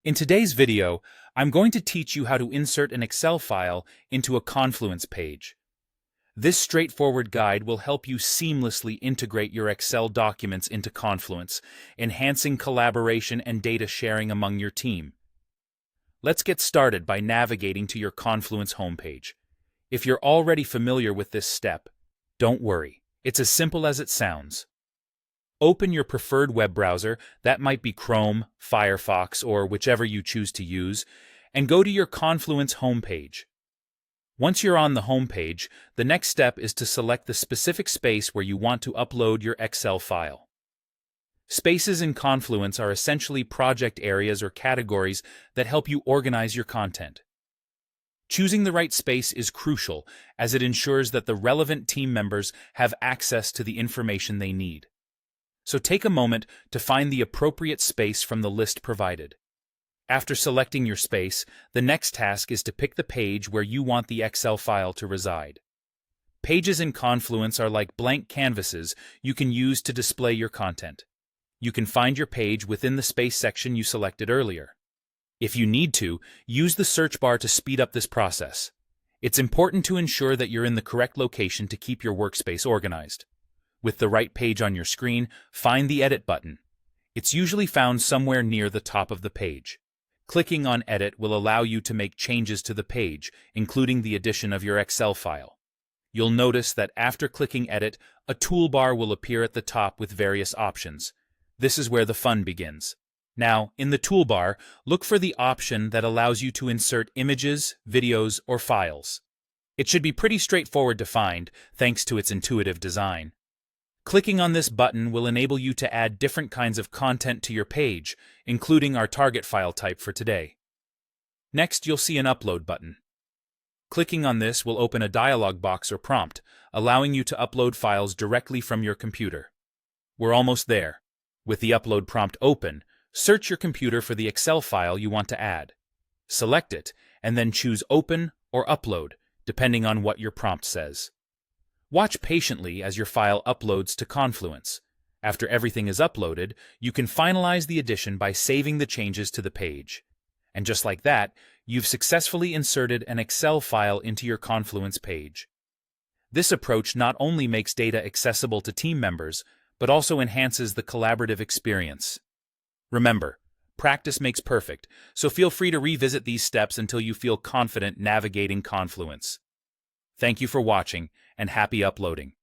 In today's video, I'm going to teach you how to insert an Excel file into a Confluence page. This straightforward guide will help you seamlessly integrate your Excel documents into Confluence, enhancing collaboration and data sharing among your team. Let's get started by navigating to your Confluence homepage. If you're already familiar with this step, don't worry. It's as simple as it sounds. Open your preferred web browser, that might be Chrome, Firefox, or whichever you choose to use, and go to your Confluence homepage. Once you're on the homepage, the next step is to select the specific space where you want to upload your Excel file. Spaces in Confluence are essentially project areas or categories that help you organize your content. Choosing the right space is crucial, as it ensures that the relevant team members have access to the information they need. So take a moment to find the appropriate space from the list provided. After selecting your space, the next task is to pick the page where you want the Excel file to reside. Pages in Confluence are like blank canvases you can use to display your content. You can find your page within the space section you selected earlier. If you need to, use the search bar to speed up this process. It's important to ensure that you're in the correct location to keep your workspace organized. With the right page on your screen, find the Edit button. It's usually found somewhere near the top of the page. Clicking on Edit will allow you to make changes to the page, including the addition of your Excel file. You'll notice that after clicking Edit, a toolbar will appear at the top with various options. This is where the fun begins. Now, in the toolbar, look for the option that allows you to insert images, videos, or files. It should be pretty straightforward to find, thanks to its intuitive design. Clicking on this button will enable you to add different kinds of content to your page, including our target file type for today. Next, you'll see an Upload button. Clicking on this will open a dialog box or prompt, allowing you to upload files directly from your computer. We're almost there. With the Upload prompt open, search your computer for the Excel file you want to add. Select it, and then choose Open or Upload, depending on what your prompt says. Watch patiently as your file uploads to Confluence. After everything is uploaded, you can finalize the addition by saving the changes to the page. And just like that, you've successfully inserted an Excel file into your Confluence page. This approach not only makes data accessible to team members, but also enhances the collaborative experience. Remember, practice makes perfect, so feel free to revisit these steps until you feel confident navigating Confluence. Thank you for watching, and happy uploading.